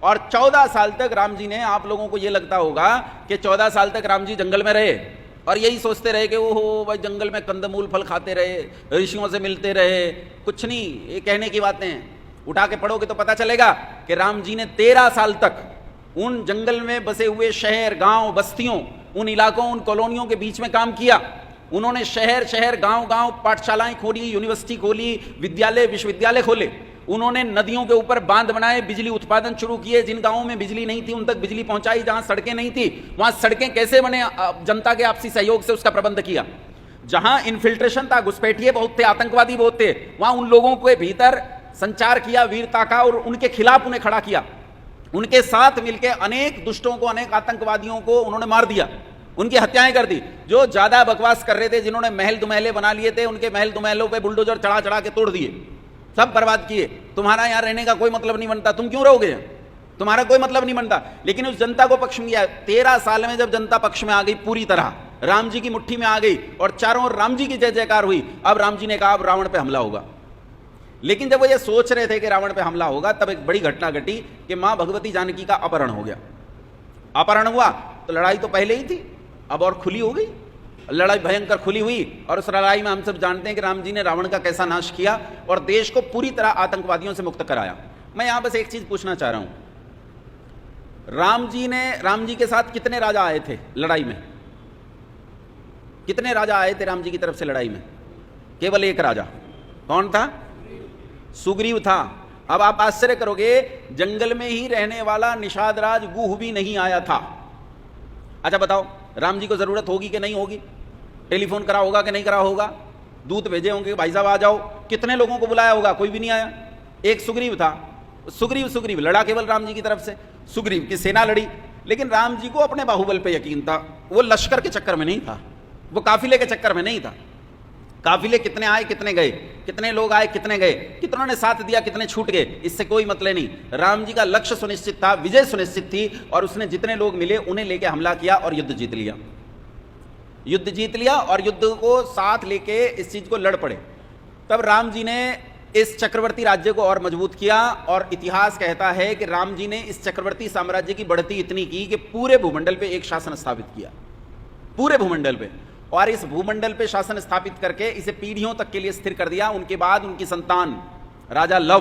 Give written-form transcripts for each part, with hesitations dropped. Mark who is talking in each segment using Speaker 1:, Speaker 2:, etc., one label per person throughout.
Speaker 1: और 14 साल तक राम जी ने, आप लोगों को यह लगता होगा कि 14 साल तक राम जी जंगल में रहे और यही सोचते रहे कि ओहो भाई जंगल में कंदमूल फल खाते रहे, ऋषियों से मिलते रहे। कुछ नहीं, ये कहने की बातें हैं। उठा के पढ़ोगे तो पता चलेगा कि राम जी ने 13 साल तक उन जंगल में बसे हुए शहर, गांव, बस्तियों, उन इलाकों, उन कॉलोनियों के बीच में काम किया। उन्होंने शहर शहर, गांव गांव पाठशालाएं खोली, यूनिवर्सिटी खोली, विद्यालय, विश्वविद्यालय खोले। उन्होंने नदियों के ऊपर बांध बनाए, बिजली उत्पादन शुरू किए। जिन गांवों में बिजली नहीं थी उन तक बिजली पहुंचाई, जहां सड़कें नहीं थी वहां सड़कें कैसे बने, जनता के आपसी सहयोग से उसका प्रबंध किया। जहां इन्फिल्ट्रेशन था, घुसपैठिए बहुत थे, आतंकवादी बहुत थे, वहां उन लोगों के भीतर संचार किया वीरता का और उनके खिलाफ उन्हें खड़ा किया। उनके साथ मिलकर अनेक दुष्टों को, अनेक आतंकवादियों को उन्होंने मार दिया, उनकी हत्याएं कर दी। जो ज्यादा बकवास कर रहे थे, जिन्होंने महल दुमहले बना लिए थे, उनके महल दुमहलों पे बुलडोजर चढ़ा चढ़ा के तोड़ दिए, सब बर्बाद किए। तुम्हारा यहां रहने का कोई मतलब नहीं बनता, तुम क्यों रहोगे, तुम्हारा कोई मतलब नहीं बनता। लेकिन उस जनता को पक्ष में किया। 13 साल में जब जनता पक्ष में आ गई, पूरी तरह राम जी की मुट्ठी में आ गई और चारों ओर राम जी की जय जयकार हुई, अब राम जी ने कहा अब रावण पे हमला होगा। लेकिन जब वो ये सोच रहे थे कि रावण पे हमला होगा, तब एक बड़ी घटना घटी कि मां भगवती जानकी का अपहरण हो गया। अपहरण हुआ तो लड़ाई तो पहले ही थी, अब और खुली हो गई, लड़ाई भयंकर खुली हुई। और उस लड़ाई में हम सब जानते हैं कि राम जी ने रावण का कैसा नाश किया और देश को पूरी तरह आतंकवादियों से मुक्त कराया। मैं यहां बस एक चीज पूछना चाह रहा हूं, राम जी के साथ कितने राजा आए थे लड़ाई में? कितने राजा आए थे राम जी की तरफ से लड़ाई में? केवल एक राजा। कौन था? सुग्रीव था। अब आप आश्चर्य करोगे, जंगल में ही रहने वाला निषाद राज गुह भी नहीं आया था। अच्छा बताओ, राम जी को जरूरत होगी कि नहीं होगी? टेलीफोन करा होगा कि नहीं करा होगा? दूत भेजे होंगे भाई साहब आ जाओ, कितने लोगों को बुलाया होगा? कोई भी नहीं आया। एक सुग्रीव था, सुग्रीव लड़ा केवल राम जी की तरफ से, सुग्रीव की सेना लड़ी। लेकिन राम जी को अपने बाहुबल पे यकीन था, वो लश्कर के चक्कर में नहीं था, वो काफिले के चक्कर में नहीं था। काफिले कितने आए कितने गए, कितने लोग आए कितने गए, कितनों ने साथ दिया कितने छूट गए, इससे कोई मतलब नहीं। राम जी का लक्ष्य सुनिश्चित था, विजय सुनिश्चित थी, और उसने जितने लोग मिले उन्हें लेके हमला किया और युद्ध जीत लिया। युद्ध जीत लिया और युद्ध को साथ लेके इस चीज को लड़ पड़े। तब राम जी ने इस चक्रवर्ती राज्य को और मजबूत किया। और इतिहास कहता है कि राम जी ने इस चक्रवर्ती साम्राज्य की बढ़ती इतनी की कि पूरे भूमंडल पे एक शासन स्थापित किया, पूरे भूमंडल पे। और इस भूमंडल पे शासन स्थापित करके इसे पीढ़ियों तक के लिए स्थिर कर दिया। उनके बाद उनकी संतान राजा लव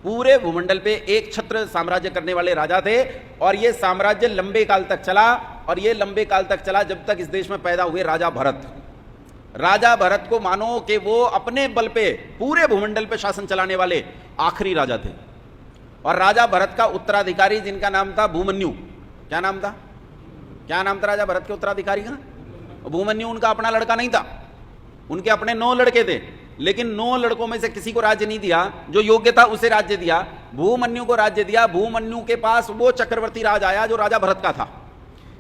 Speaker 1: पूरे भूमंडल पे एक छत्र साम्राज्य करने वाले राजा थे। और ये साम्राज्य लंबे काल तक चला, और ये लंबे काल तक चला जब तक इस देश में पैदा हुए राजा भरत। राजा भरत को मानो कि वो अपने बल पे पूरे भूमंडल पे शासन चलाने वाले आखिरी राजा थे। और राजा भरत का उत्तराधिकारी जिनका नाम था भूमन्यु, क्या नाम था? क्या नाम था राजा भरत के उत्तराधिकारी का? भूमन्यु उनका अपना लड़का नहीं था, उनके अपने 9 लड़के थे, लेकिन 9 लड़कों में से किसी को राज्य नहीं दिया, जो योग्य था उसे राज्य दिया, भूमन्यु को राज्य दिया। भूमन्यु के पास वो चक्रवर्ती राज आया जो राजा भरत का था,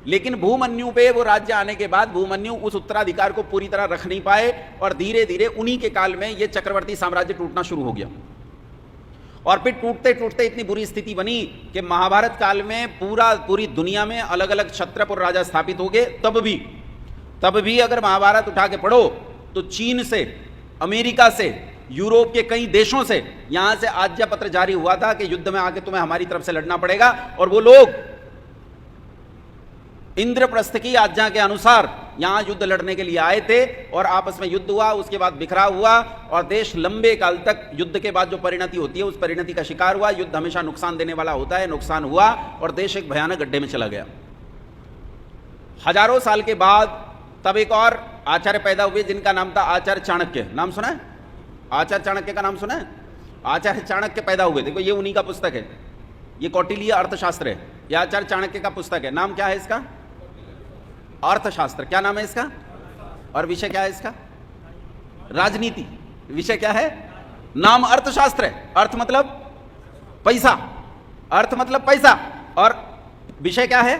Speaker 1: लेकिन भूमन्यु पे वो राज्य आने के बाद भूमन्यु उस उत्तराधिकार को पूरी तरह रख नहीं पाए, और धीरे धीरे उन्हीं के काल में ये चक्रवर्ती साम्राज्य टूटना शुरू हो गया। और फिर टूटते टूटते इतनी बुरी स्थिति बनी कि महाभारत काल में पूरी दुनिया में अलग अलग क्षत्रप और राजा स्थापित हो गए। तब भी अगर महाभारत उठा के पढ़ो तो चीन से, अमेरिका से, यूरोप के कई देशों से यहां से आज्ञा पत्र जारी हुआ था कि युद्ध में आके तुम्हें हमारी तरफ से लड़ना पड़ेगा। और वो लोग इंद्रप्रस्थ की आज्ञा के अनुसार यहां युद्ध लड़ने के लिए आए थे, और आपस में युद्ध हुआ, उसके बाद बिखराव हुआ, और देश लंबे काल तक युद्ध के बाद जो परिणति होती है उस परिणति का शिकार हुआ। युद्ध हमेशा नुकसान देने वाला होता है, नुकसान हुआ और देश एक भयानक गड्ढे में चला गया। हजारों साल के बाद तब एक और आचार्य पैदा हुए जिनका नाम था आचार्य चाणक्य। नाम सुना है? आचार्य चाणक्य का नाम सुना है? आचार्य चाणक्य पैदा हुए। देखो ये उन्हीं का पुस्तक है, ये कौटिल्य अर्थशास्त्र है, ये आचार्य चाणक्य का पुस्तक है। नाम क्या है इसका? अर्थशास्त्र। क्या नाम है इसका? और विषय क्या है इसका? राजनीति। विषय क्या है? नाम अर्थशास्त्र है, अर्थ मतलब पैसा, अर्थ मतलब पैसा, और विषय क्या है?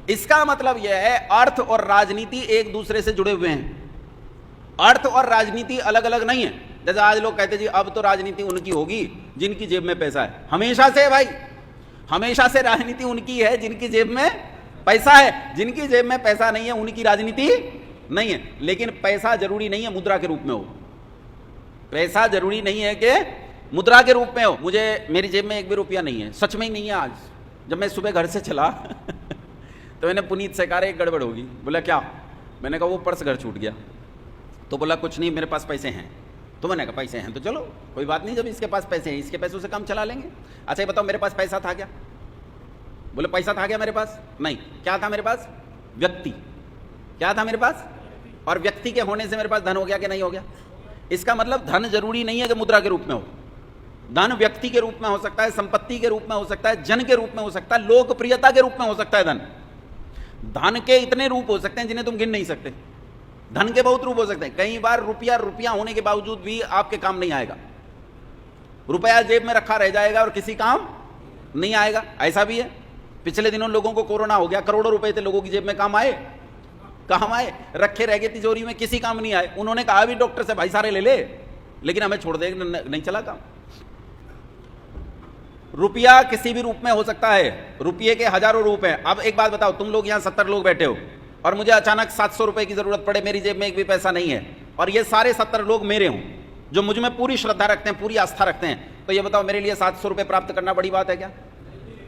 Speaker 1: इसका मतलब यह है अर्थ और राजनीति एक दूसरे से जुड़े हुए हैं। अर्थ और राजनीति अलग अलग नहीं है। जैसे आज लोग कहते जी अब तो राजनीति उनकी होगी जिनकी जेब में पैसा है। हमेशा से भाई, हमेशा से राजनीति उनकी है जिनकी जेब में पैसा है। जिनकी जेब में पैसा नहीं है उनकी राजनीति नहीं है। लेकिन पैसा जरूरी नहीं है मुद्रा के रूप में हो, पैसा जरूरी नहीं है कि मुद्रा के रूप में हो। मुझे मेरी जेब में एक भी रुपया नहीं है, सच में ही नहीं है। आज जब मैं सुबह घर से चला तो मैंने पुनीत से कहा एक गड़बड़ होगी। बोला क्या? मैंने कहा वो पर्स घर छूट गया। तो बोला कुछ नहीं, मेरे पास पैसे हैं। तो मैंने कहा पैसे हैं तो चलो कोई बात नहीं, जब इसके पास पैसे हैं इसके पैसों से काम चला लेंगे। अच्छा ये बताओ मेरे पास पैसा था क्या? बोले पैसा था क्या मेरे पास? नहीं। क्या था मेरे पास? व्यक्ति। क्या था मेरे पास? और व्यक्ति के होने से मेरे पास धन हो गया कि नहीं हो गया? इसका मतलब धन जरूरी नहीं है कि मुद्रा के रूप में हो। धन व्यक्ति के रूप में हो सकता है, संपत्ति के रूप में हो सकता है, जन के रूप में हो सकता है, लोकप्रियता के रूप में हो सकता है। धन धन के इतने रूप हो सकते हैं जिन्हें तुम गिन नहीं सकते। धन के बहुत रूप हो सकते हैं। कई बार रुपया होने के बावजूद भी आपके काम नहीं आएगा। रुपया जेब में रखा रह जाएगा और किसी काम नहीं आएगा, ऐसा भी है। पिछले दिनों लोगों को कोरोना हो गया, करोड़ों रुपए थे लोगों की जेब में, काम आए? काम आए? रखे रह गए तिजोरी में, किसी काम नहीं आए। उन्होंने कहा भी डॉक्टर से भाई सारे ले ले, लेकिन हमें छोड़ दे, नहीं चला काम। रुपया किसी भी रूप में हो सकता है। रुपये के हजारों रूप हैं। अब एक बात बताओ, तुम लोग यहां 70 लोग बैठे हो और मुझे अचानक 700 रुपए की जरूरत पड़े, मेरी जेब में एक भी पैसा नहीं है, और ये सारे 70 लोग मेरे हों जो मुझ में पूरी श्रद्धा रखते हैं, पूरी आस्था रखते हैं, तो ये बताओ मेरे लिए 700 रुपए प्राप्त करना बड़ी बात है क्या?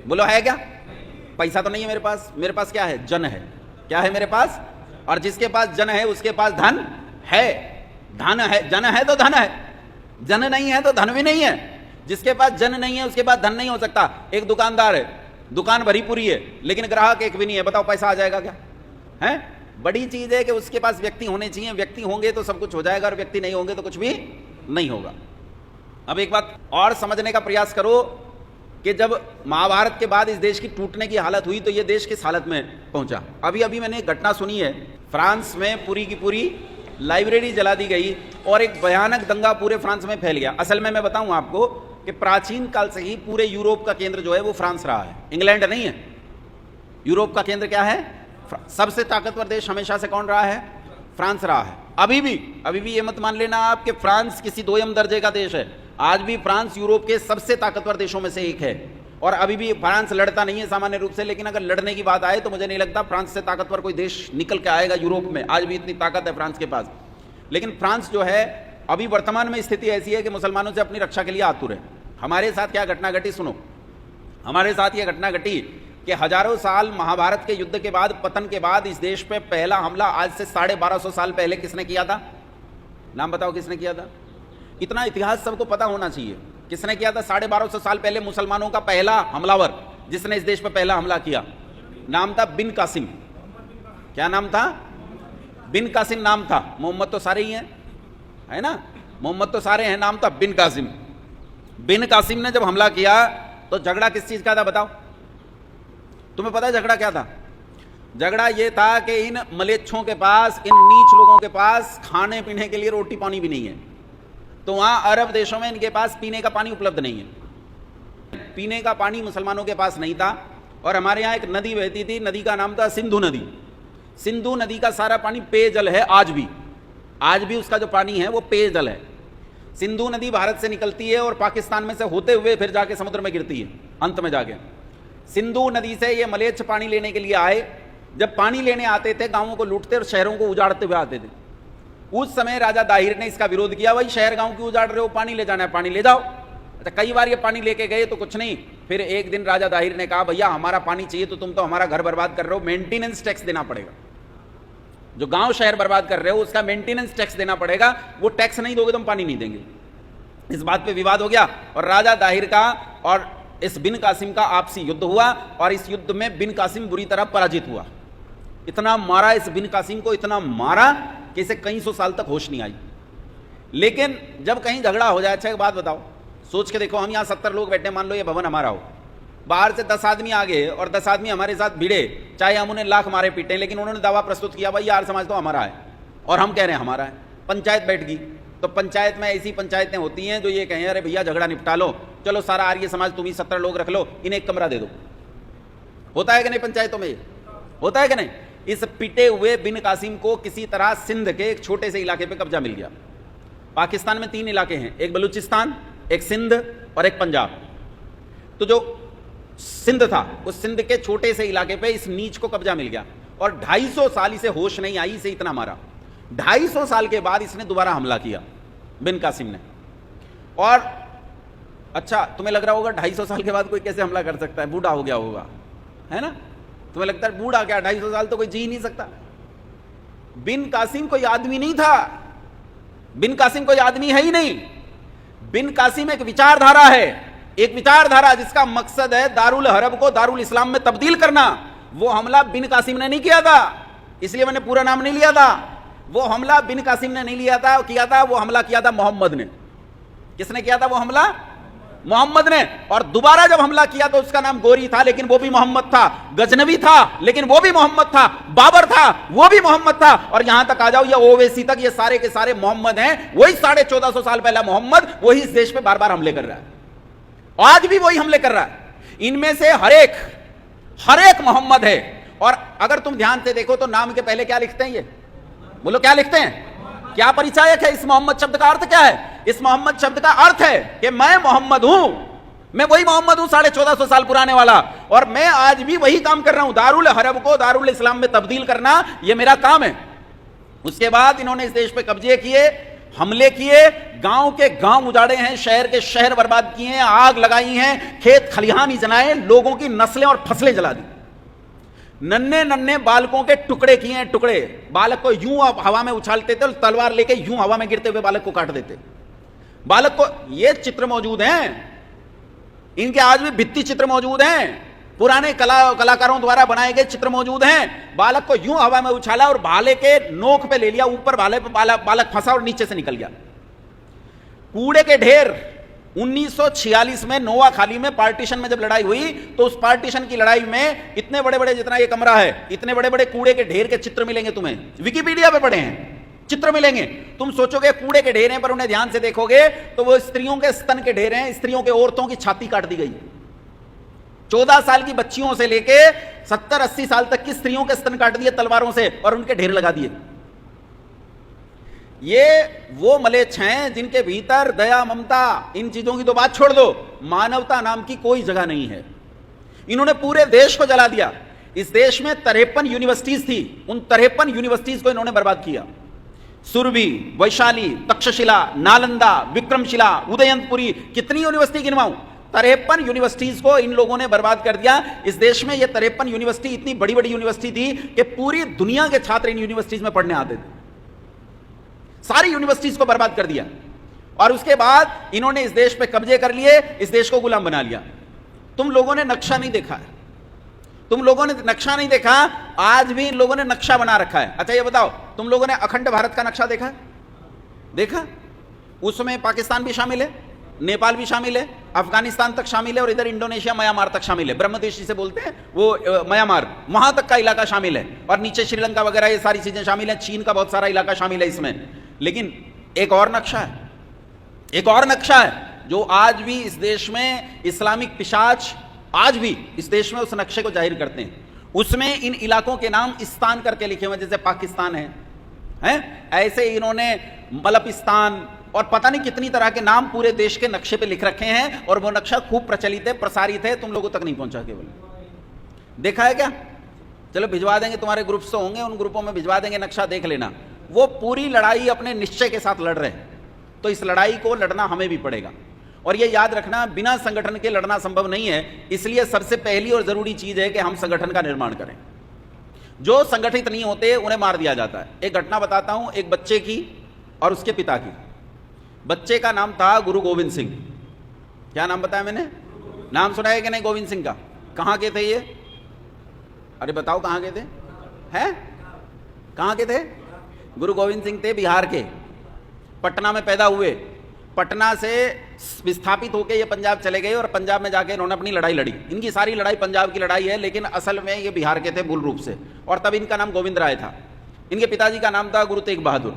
Speaker 1: बोलो है क्या? पैसा तो नहीं है मेरे पास। मेरे पास क्या है? जन है। क्या है मेरे पास? और जिसके पास जन है उसके पास धन है। धन है, जन है तो धन है, जन नहीं है तो धन भी नहीं है। जिसके पास जन नहीं है उसके पास धन नहीं हो सकता। एक दुकानदार है, दुकान भरी पूरी है, लेकिन ग्राहक एक भी नहीं है, बताओ पैसा आ जाएगा क्या? है? बड़ी चीज है कि उसके पास व्यक्ति होने चाहिए। व्यक्ति होंगे तो सब कुछ हो जाएगा, और व्यक्ति नहीं होंगे तो कुछ भी नहीं होगा। अब एक बात और समझने का प्रयास करो कि जब महाभारत के बाद इस देश की टूटने की हालत हुई तो यह देश किस हालत में पहुंचा। अभी अभी मैंने एक घटना सुनी है, फ्रांस में पूरी की पूरी लाइब्रेरी जला दी गई और एक भयानक दंगा पूरे फ्रांस में फैल गया। असल में मैं बताऊं आपको कि प्राचीन काल से ही पूरे यूरोप का केंद्र जो है वो फ्रांस रहा है, इंग्लैंड नहीं है। यूरोप का केंद्र क्या है? सबसे ताकतवर देश हमेशा से कौन रहा है? फ्रांस रहा है। अभी भी ये मत मान लेना आप कि फ्रांस किसी दोयम दर्जे का देश है। आज भी फ्रांस यूरोप के सबसे ताकतवर देशों में से एक है, और अभी भी फ्रांस लड़ता नहीं है सामान्य रूप से, लेकिन अगर लड़ने की बात आए तो मुझे नहीं लगता फ्रांस से ताकतवर कोई देश निकल के आएगा यूरोप में। आज भी इतनी ताकत है फ्रांस के पास। लेकिन फ्रांस जो है अभी वर्तमान में स्थिति ऐसी है कि मुसलमानों से अपनी रक्षा के लिए आतुर है। हमारे साथ क्या घटना घटी सुनो। हमारे साथ यह घटना घटी कि हजारों साल महाभारत के युद्ध के बाद, पतन के बाद, इस देश पे पहला हमला आज से 1250 साल पहले किसने किया था? नाम बताओ किसने किया था? इतना इतिहास सबको पता होना चाहिए। किसने किया था 1250 साल पहले मुसलमानों का पहला हमलावर, जिसने इस देश पर पहला हमला किया? नाम था बिन कासिम। क्या नाम था? बिन कासिम नाम था। मोहम्मद तो सारे ही हैं, है ना? मोहम्मद तो सारे हैं, नाम था बिन कासिम। बिन कासिम ने जब हमला किया तो झगड़ा किस चीज का था बताओ? तुम्हें पता है झगड़ा क्या था? झगड़ा यह था कि इन मलेच्छों के पास, इन नीच लोगों के पास खाने पीने के लिए रोटी पानी भी नहीं है। तो वहां अरब देशों में इनके पास पीने का पानी उपलब्ध नहीं है। पीने का पानी मुसलमानों के पास नहीं था। और हमारे यहां एक नदी बहती थी, नदी का नाम था सिंधु नदी। सिंधु नदी का सारा पानी पेयजल है। आज भी उसका जो पानी है वो पेयजल है। सिंधु नदी भारत से निकलती है और पाकिस्तान में से होते हुए फिर जाके समुद्र में गिरती है अंत में जाके। सिंधु नदी से ये मलेच्छ पानी लेने के लिए आए। जब पानी लेने आते थे गांवों को लूटते और शहरों को उजाड़ते हुए आते थे। उस समय राजा दाहिर ने इसका विरोध किया, भाई शहर गांव क्यों उजाड़ रहे हो, पानी ले जाना है पानी ले जाओ। अच्छा, कई बार ये पानी लेके गए तो कुछ नहीं। फिर एक दिन राजा दाहिर ने कहा, भैया हमारा पानी चाहिए तो तुम तो हमारा घर बर्बाद कर रहे हो, मेंटेनेंस टैक्स देना पड़ेगा। जो गांव शहर बर्बाद कर रहे हो उसका मेंटेनेंस टैक्स देना पड़ेगा, वो टैक्स नहीं दोगे तो हम पानी नहीं देंगे। इस बात पे विवाद हो गया और राजा दाहिर का और इस बिन कासिम का आपसी युद्ध हुआ, और इस युद्ध में बिन कासिम बुरी तरह पराजित हुआ। इतना मारा इस बिन कासिम को, इतना मारा कि इसे कई सौ साल तक होश नहीं आई। लेकिन जब कहीं झगड़ा हो जाए, अच्छा एक बात बताओ, सोच के देखो, हम यहां 70 लोग बैठे, मान लो ये भवन हमारा हो, बाहर से 10 आदमी आ गए और 10 आदमी हमारे साथ भिड़े, चाहे हम उन्हें लाख मारे पीटे, लेकिन उन्होंने दावा प्रस्तुत किया भाई यार समाज तो हमारा है, और हम कह रहे हैं हमारा है। पंचायत बैठ गई, तो पंचायत में ऐसी पंचायतें होती हैं जो ये कहें अरे भैया झगड़ा निपटा लो, चलो सारा आर्य समाज तुम ही 70 लोग रख लो, इन्हें एक कमरा दे दो। होता है कि नहीं पंचायतों में? होता है कि नहीं? इस पिटे हुए बिन कासिम को किसी तरह सिंध के एक छोटे से इलाके पे कब्जा मिल गया। पाकिस्तान में 3 इलाके हैं, एक बलूचिस्तान, एक सिंध और एक पंजाब। तो जो सिंध था उस सिंध के छोटे से इलाके पे इस नीच को कब्जा मिल गया, और 250 साल इसे होश नहीं आई, इसे इतना मारा। 250 साल के बाद इसने दोबारा हमला किया बिन कासिम ने, और अच्छा, तुम्हें लग रहा होगा 250 साल के बाद कोई कैसे हमला कर सकता है, बूढ़ा हो गया होगा, है ना? तुम्हें लगता है बूढ़ा क्या, 250 साल तो कोई जी नहीं सकता। बिन कासिम कोई आदमी नहीं था, बिन कासिम कोई आदमी है ही नहीं। बिन कासिम एक विचारधारा है, एक विचारधारा जिसका मकसद है दारुल हरब को दारुल इस्लाम में तब्दील करना। वो हमला बिन कासिम ने नहीं किया था, इसलिए मैंने पूरा नाम नहीं लिया था। वो हमला बिन कासिम ने नहीं किया था, वो हमला किया था मोहम्मद ने। किसने किया था वो हमला? मोहम्मद ने। और दोबारा जब हमला किया तो उसका नाम गोरी था, लेकिन वो भी मोहम्मद था। गजनवी था, लेकिन वो भी मोहम्मद था। बाबर था, वो भी मोहम्मद था। और यहां तक आ जाओ, ये ओवैसी तक, ये सारे के सारे मोहम्मद हैं। वही 1450 साल पहला मोहम्मद, वही इस देश पे बार बार हमले कर रहा है, आज भी वही हमले कर रहा है। इनमें से हर एक मोहम्मद है। और अगर तुम ध्यान से देखो तो नाम के पहले क्या लिखते हैं, ये बोलो क्या लिखते हैं? क्या परिचायक है? इस मोहम्मद शब्द का अर्थ क्या है? इस मोहम्मद शब्द का अर्थ है कि मैं मोहम्मद हूं, मैं वही मोहम्मद हूं 1450 साल पुराने वाला, और मैं आज भी वही काम कर रहा हूं, दारुल हरब को दारुल इस्लाम में तब्दील करना, यह मेरा काम है। उसके बाद इन्होंने इस देश पे कब्जे किए, हमले किए, गांव के गांव उजाड़े हैं, शहर के शहर बर्बाद किए हैं, आग लगाई है, खेत खलिहान ही जलाए, लोगों की नस्लें और फसलें जला दी, नन्हे नन्हे बालकों के टुकड़े किए हैं, टुकड़े। बालक को यूं हवा में उछालते थे, तलवार लेके यूं हवा में गिरते हुए बालक को काट देते। बालक को, ये चित्र मौजूद हैं, इनके आज भी भित्ति चित्र मौजूद हैं, पुराने कलाकारों द्वारा बनाए गए चित्र मौजूद हैं। बालक को यूं हवा में उछाला और भाले के नोक पे ले लिया, ऊपर भाले पे बालक फंसा और नीचे से निकल गया। कूड़े के ढेर 1946 में नोआ खाली में पार्टीशन में जब लड़ाई हुई, तो उस पार्टीशन की लड़ाई में इतने बड़े बड़े, जितना ये कमरा है, इतने बड़े बड़े कूड़े के ढेर के चित्र मिलेंगे तुम्हें, विकिपीडिया पे पढ़े हैं, चित्र मिलेंगे। तुम सोचोगे कूड़े के ढेर हैं, पर उन्हें ध्यान से देखोगे तो वो स्त्रियों के स्तन के ढेर हैं, स्त्रियों के, औरतों की छाती काट दी गई। 14 साल की बच्चियों से लेके 70-80 साल तक की स्त्रियों के स्तन काट दिए तलवारों से और उनके ढेर लगा दिए। ये वो मलेच्छ हैं जिनके भीतर दया, ममता, इन चीजों की तो बात छोड़ दो, मानवता नाम की कोई जगह नहीं है। इन्होंने पूरे देश को जला दिया। इस देश में 53 यूनिवर्सिटीज थी, उन 53 यूनिवर्सिटीज को इन्होंने बर्बाद किया। सुरभि, वैशाली, तक्षशिला, नालंदा, विक्रमशिला, उदयंतपुरी, कितनी यूनिवर्सिटी गिनवाऊं? 53 यूनिवर्सिटीज को इन लोगों ने बर्बाद कर दिया। इस देश में ये 53 यूनिवर्सिटी इतनी बड़ी बड़ी यूनिवर्सिटी थी कि पूरी दुनिया के छात्र इन यूनिवर्सिटीज में पढ़ने आते थे। सारी यूनिवर्सिटीज को बर्बाद कर दिया और उसके बाद इन्होंने इस देश पे कब्जे कर लिए, इस देश को गुलाम बना लिया। तुम लोगों ने नक्शा नहीं देखा है, तुम लोगों ने नक्शा नहीं देखा, आज भी इन लोगों ने नक्शा बना रखा है। अच्छा ये बताओ, तुम लोगों ने अखंड भारत का नक्शा देखा? देखा? उसमें पाकिस्तान भी शामिल है, नेपाल भी शामिल है, अफगानिस्तान तक शामिल है, और इधर इंडोनेशिया, म्यांमार तक शामिल है। ब्रह्मदेश जिसे बोलते हैं वो म्यांमार, वहां तक का इलाका शामिल है, और नीचे श्रीलंका वगैरह ये सारी चीजें शामिल है, चीन का बहुत सारा इलाका शामिल है इसमें। लेकिन एक और नक्शा है, एक और नक्शा है जो आज भी इस देश में इस्लामिक पिशाच आज भी इस देश में उस नक्शे को जाहिर करते हैं। उसमें इन इलाकों के नाम इस्तान करके लिखे हुए, जैसे पाकिस्तान है, ऐसे इन्होंने मलपिस्तान और पता नहीं कितनी तरह के नाम पूरे देश के नक्शे पे लिख रखे हैं, और वो नक्शा खूब प्रचलित है, प्रसारित है, तुम लोगों तक नहीं पहुंचा। केवल देखा है क्या? चलो भिजवा देंगे, तुम्हारे ग्रुप्स तो होंगे, उन ग्रुपों में भिजवा देंगे, नक्शा देख लेना। वो पूरी लड़ाई अपने निश्चय के साथ लड़ रहे हैं, तो इस लड़ाई को लड़ना हमें भी पड़ेगा। और ये याद रखना, बिना संगठन के लड़ना संभव नहीं है, इसलिए सबसे पहली और जरूरी चीज है कि हम संगठन का निर्माण करें। जो संगठित नहीं होते उन्हें मार दिया जाता है। एक घटना बताता हूं, एक बच्चे की और उसके पिता की। बच्चे का नाम था गुरु गोविंद सिंह। क्या नाम बताया मैंने? नाम सुना है कि नहीं गोविंद सिंह का? कहां के थे ये? अरे बताओ कहां के थे? हैं? कहां के थे? गुरु गोविंद सिंह थे बिहार के, पटना में पैदा हुए। पटना से विस्थापित होकर ये पंजाब चले गए, और पंजाब में जाके इन्होंने अपनी लड़ाई लड़ी। इनकी सारी लड़ाई पंजाब की लड़ाई है, लेकिन असल में ये बिहार के थे मूल रूप से, और तब इनका नाम गोविंद राय था। इनके पिताजी का नाम था गुरु तेग बहादुर।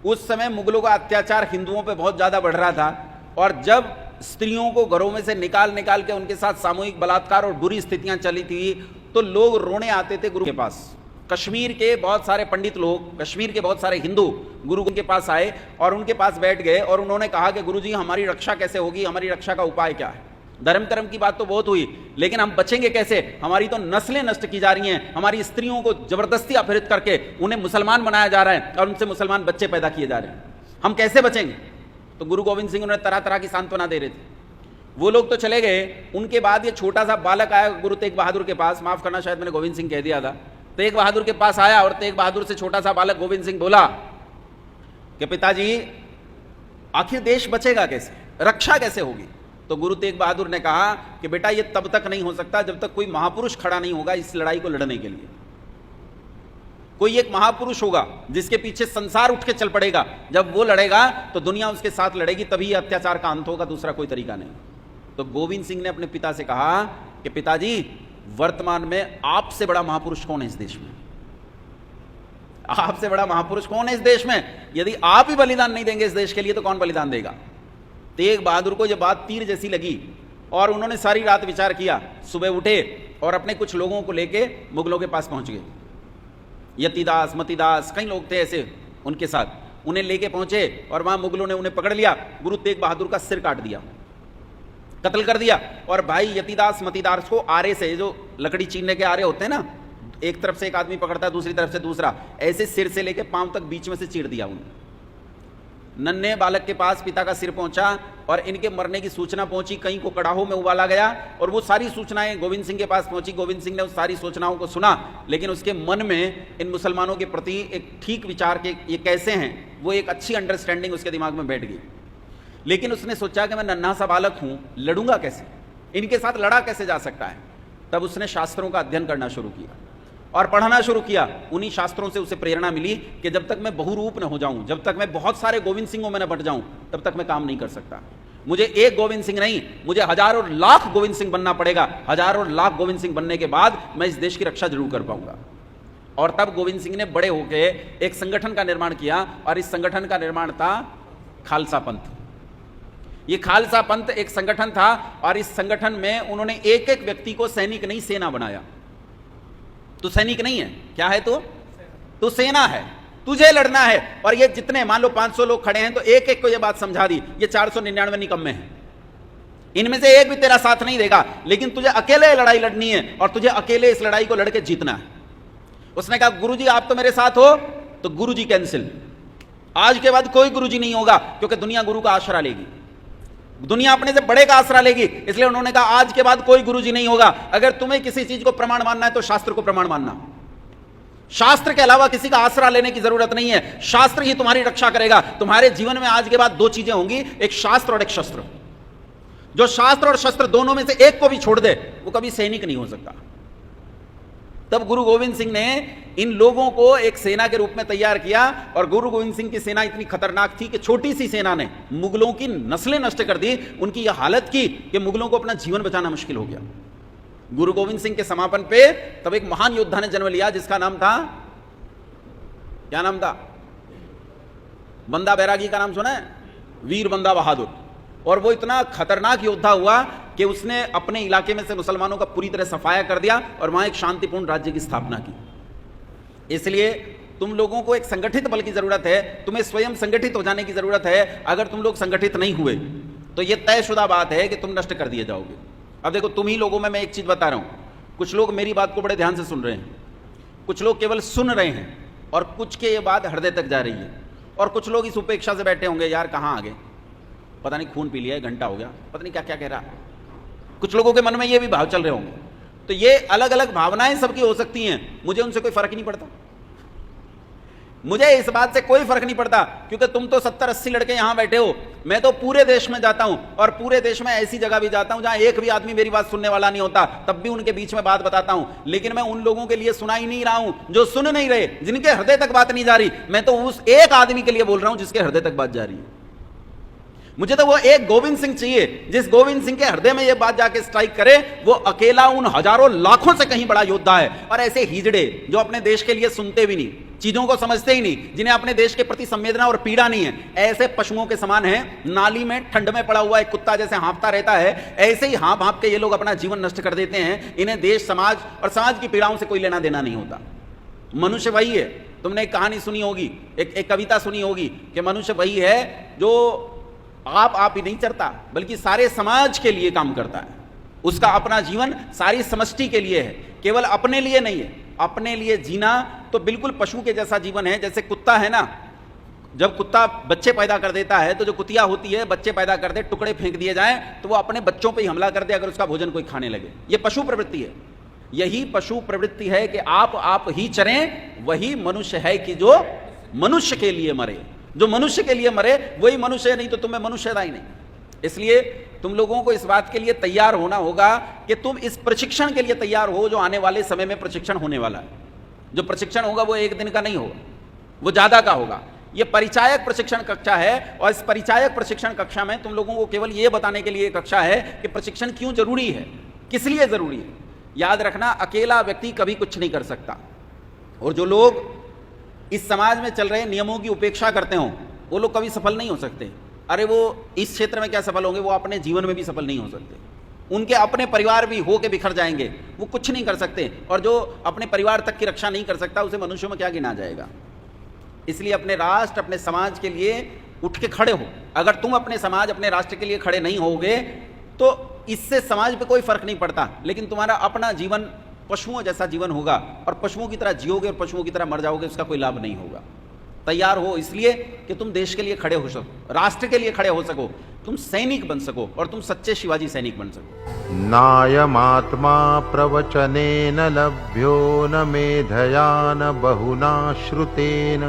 Speaker 1: उस समय मुगलों का अत्याचार हिंदुओं पे बहुत ज्यादा बढ़ रहा था, और जब स्त्रियों को घरों में से निकाल निकाल के उनके साथ सामूहिक बलात्कार और बुरी स्थितियां चली थी, तो लोग रोने आते थे गुरु के पास। कश्मीर के बहुत सारे पंडित लोग, कश्मीर के बहुत सारे हिंदू गुरु के पास आए और उनके पास बैठ गए, और उन्होंने कहा कि गुरुजी हमारी रक्षा कैसे होगी, हमारी रक्षा का उपाय क्या है? धर्म कर्म की बात तो बहुत हुई, लेकिन हम बचेंगे कैसे? हमारी तो नस्लें नष्ट की जा रही हैं, हमारी स्त्रियों को जबरदस्ती अपहरित करके उन्हें मुसलमान बनाया जा रहा है, और उनसे मुसलमान बच्चे पैदा किए जा रहे हैं, हम कैसे बचेंगे? तो गुरु गोविंद सिंह उन्हें तरह तरह की सांत्वना दे रहे थे। वो लोग तो चले गए। उनके बाद ये छोटा सा बालक आया गुरु तेग बहादुर के पास, माफ करना शायद मैंने गोविंद सिंह कह दिया था। तेग बहादुर के पास आया और तेग बहादुर से छोटा सा बालक गोविंद सिंह बोला कि पिताजी आखिर देश बचेगा कैसे, रक्षा कैसे होगी? तो गुरु तेग बहादुर ने कहा कि बेटा ये तब तक नहीं हो सकता जब तक कोई महापुरुष खड़ा नहीं होगा इस लड़ाई को लड़ने के लिए। कोई एक महापुरुष होगा जिसके पीछे संसार उठ के चल पड़ेगा, जब वो लड़ेगा तो दुनिया उसके साथ लड़ेगी, तभी अत्याचार का अंत होगा, दूसरा कोई तरीका नहीं। तो गोविंद सिंह ने अपने पिता से कहा कि पिताजी वर्तमान में आपसे बड़ा महापुरुष कौन है इस देश में? आपसे बड़ा महापुरुष कौन है इस देश में? यदि आप ही बलिदान नहीं देंगे इस देश के लिए तो कौन बलिदान देगा? तेग बहादुर को यह बात तीर जैसी लगी और उन्होंने सारी रात विचार किया। सुबह उठे और अपने कुछ लोगों को लेके मुगलों के पास पहुंच गए। यतिदास, मतिदास, कई लोग थे ऐसे उनके साथ, उन्हें लेके पहुंचे और वहां मुगलों ने उन्हें पकड़ लिया, गुरु तेग बहादुर का सिर काट दिया, कत्ल कर दिया। और भाई यतिदास मतिदास को आरे से, जो लकड़ी चीरने के आरे होते हैं ना, एक तरफ से एक आदमी पकड़ता है दूसरी तरफ से दूसरा, ऐसे सिर से लेके पांव तक बीच में से चीर दिया उन्हें। नन्हे बालक के पास पिता का सिर पहुंचा और इनके मरने की सूचना पहुंची, कहीं को कड़ाहों में उबाला गया और वो सारी सूचनाएं गोविंद सिंह के पास पहुंची। गोविंद सिंह ने उस सारी सूचनाओं को सुना, लेकिन उसके मन में इन मुसलमानों के प्रति एक ठीक विचार के ये कैसे हैं, वो एक अच्छी अंडरस्टैंडिंग उसके दिमाग में बैठ गई। लेकिन उसने सोचा कि मैं नन्हा सा बालक हूं, लड़ूंगा कैसे, इनके साथ लड़ा कैसे जा सकता है? तब उसने शास्त्रों का अध्ययन करना शुरू किया और पढ़ना शुरू किया। उन्हीं शास्त्रों से उसे प्रेरणा मिली कि जब तक मैं बहुरूप न हो जाऊं, जब तक मैं बहुत सारे गोविंद सिंहों में न बट जाऊं, तब तक मैं काम नहीं कर सकता। मुझे एक गोविंद सिंह नहीं, मुझे हजारों लाख गोविंद सिंह बनना पड़ेगा। हजारों लाख गोविंद सिंह बनने के बाद मैं इस देश की रक्षा जरूर कर पाऊंगा। और तब गोविंद सिंह ने बड़े होकर एक संगठन का निर्माण किया और इस संगठन का निर्माण था खालसा पंथ। ये खालसा पंथ एक संगठन था और इस संगठन में उन्होंने एक एक व्यक्ति को सैनिक नहीं, सेना बनाया। तू सैनिक नहीं है, क्या है तू सेना है, तुझे लड़ना है। और ये जितने मान लो 500 लोग खड़े हैं तो एक एक को ये बात समझा दी, ये 499 निकम्मे हैं, इनमें से एक भी तेरा साथ नहीं देगा, लेकिन तुझे अकेले लड़ाई लड़नी है और तुझे अकेले इस लड़ाई को लड़के जीतना है। उसने कहा गुरुजी आप तो मेरे साथ हो, तो गुरुजी कैंसिल, आज के बाद कोई गुरुजी नहीं होगा, क्योंकि दुनिया गुरु का आसरा लेगी, दुनिया अपने से बड़े का आसरा लेगी। इसलिए उन्होंने कहा आज के बाद कोई गुरुजी नहीं होगा। अगर तुम्हें किसी चीज को प्रमाण मानना है तो शास्त्र को प्रमाण मानना, शास्त्र के अलावा किसी का आसरा लेने की जरूरत नहीं है। शास्त्र ही तुम्हारी रक्षा करेगा। तुम्हारे जीवन में आज के बाद दो चीजें होंगी, एक शास्त्र और एक शस्त्र। जो शास्त्र और शस्त्र दोनों में से एक को भी छोड़ दे वो कभी सैनिक नहीं हो सकता। तब गुरु गोविंद सिंह ने इन लोगों को एक सेना के रूप में तैयार किया और गुरु गोविंद सिंह की सेना इतनी खतरनाक थी कि छोटी सी सेना ने मुगलों की नस्लें नष्ट कर दी, उनकी यह हालत की कि मुगलों को अपना जीवन बचाना मुश्किल हो गया। गुरु गोविंद सिंह के समापन पे तब एक महान योद्धा ने जन्म लिया जिसका नाम था, क्या नाम था? बंदा बैरागी का नाम सुना है? वीर बंदा बहादुर। और वो इतना खतरनाक योद्धा हुआ कि उसने अपने इलाके में से मुसलमानों का पूरी तरह सफाया कर दिया और वहां एक शांतिपूर्ण राज्य की स्थापना की। इसलिए तुम लोगों को एक संगठित बल की जरूरत है, तुम्हें स्वयं संगठित हो जाने की जरूरत है। अगर तुम लोग संगठित नहीं हुए तो यह तयशुदा बात है कि तुम नष्ट कर दिए जाओगे। अब देखो तुम ही लोगों में मैं एक चीज बता रहा हूं, कुछ लोग मेरी बात को बड़े ध्यान से सुन रहे हैं, कुछ लोग केवल सुन रहे हैं और कुछ के ये बात हृदय तक जा रही है, और कुछ लोग इस उपेक्षा से बैठे होंगे, यार कहां आ गए, पता नहीं खून पी लिया है, घंटा हो गया, पता नहीं क्या क्या कह रहा। कुछ लोगों के मन में ये भी भाव चल रहे होंगे। तो ये अलग अलग भावनाएं सबकी हो सकती हैं, मुझे उनसे कोई फर्क नहीं पड़ता। मुझे इस बात से कोई फर्क नहीं पड़ता, क्योंकि तुम तो 70-80 लड़के यहां बैठे हो, मैं तो पूरे देश में जाता हूं और पूरे देश में ऐसी जगह भी जाता हूं जहां एक भी आदमी मेरी बात सुनने वाला नहीं होता, तब भी उनके बीच में बात बताता हूं। लेकिन मैं उन लोगों के लिए सुना ही नहीं रहा हूं जो सुन नहीं रहे, जिनके हृदय तक बात नहीं जा रही। मैं तो उस एक आदमी के लिए बोल रहा हूं जिसके हृदय तक बात जा रही है। मुझे तो वो एक गोविंद सिंह चाहिए जिस गोविंद सिंह के हृदय में ये बात जाके स्ट्राइक करे। वो अकेला उन हजारों लाखों से कहीं बड़ा योद्धा है। और ऐसे हिजड़े जो अपने देश के लिए सुनते भी नहीं, चीजों को समझते ही नहीं, जिन्हें अपने देश के प्रति संवेदना और पीड़ा नहीं है, ऐसे पशुओं के समान है। नाली में ठंड में पड़ा हुआ एक कुत्ता जैसे हाँफता रहता है, ऐसे ही हाँप हाँप के ये लोग अपना जीवन नष्ट कर देते हैं। इन्हें देश समाज और समाज की पीड़ाओं से कोई लेना देना नहीं होता। मनुष्य वही है, तुमने एक कहानी सुनी होगी, एक कविता सुनी होगी कि मनुष्य वही है जो आप ही नहीं चरता बल्कि सारे समाज के लिए काम करता है। उसका अपना जीवन सारी समष्टि के लिए है, केवल अपने लिए नहीं है। अपने लिए जीना तो बिल्कुल पशु के जैसा जीवन है। जैसे कुत्ता है ना, जब कुत्ता बच्चे पैदा कर देता है तो जो कुतिया होती है बच्चे पैदा कर दे, टुकड़े फेंक दिए जाएं तो वो अपने बच्चों पे ही हमला कर दे अगर उसका भोजन कोई खाने लगे। ये पशु प्रवृत्ति है। यही पशु प्रवृत्ति है कि आप ही चरें, वही मनुष्य है कि जो मनुष्य के लिए मरे। जो मनुष्य के लिए मरे वही मनुष्य है, नहीं तो तुम्हें मनुष्यता ही नहीं। इसलिए तुम लोगों को इस बात के लिए तैयार होना होगा कि तुम इस प्रशिक्षण के लिए तैयार हो जो आने वाले समय में प्रशिक्षण होने वाला है। जो प्रशिक्षण होगा वो एक दिन का नहीं होगा, वो ज्यादा का होगा। ये परिचायक प्रशिक्षण कक्षा है और इस परिचायक प्रशिक्षण कक्षा में तुम लोगों को केवल ये बताने के लिए कक्षा है कि प्रशिक्षण क्यों जरूरी है, किस लिए जरूरी है। याद रखना, अकेला व्यक्ति कभी कुछ नहीं कर सकता। और जो लोग इस समाज में चल रहे नियमों की उपेक्षा करते हो वो लोग कभी सफल नहीं हो सकते। अरे वो इस क्षेत्र में क्या सफल होंगे, वो अपने जीवन में भी सफल नहीं हो सकते। उनके अपने परिवार भी हो के बिखर जाएंगे, वो कुछ नहीं कर सकते। और जो अपने परिवार तक की रक्षा नहीं कर सकता उसे मनुष्यों में क्या गिना जाएगा। इसलिए अपने राष्ट्र, अपने समाज के लिए उठ के खड़े हो। अगर तुम अपने समाज, अपने राष्ट्र के लिए खड़े नहीं होगे तो इससे समाज पे कोई फर्क नहीं पड़ता, लेकिन तुम्हारा अपना जीवन पशुओं जैसा जीवन होगा और पशुओं की तरह जियोगे और पशुओं की तरह मर जाओगे, उसका कोई लाभ नहीं होगा। तैयार हो इसलिए कि तुम देश के लिए खड़े हो सको, राष्ट्र के लिए खड़े हो सको, तुम सैनिक बन सको और तुम सच्चे शिवाजी सैनिक बन सको।
Speaker 2: नायमात्मा प्रवचनेन लभ्यो न मेधया न बहुना श्रुतेन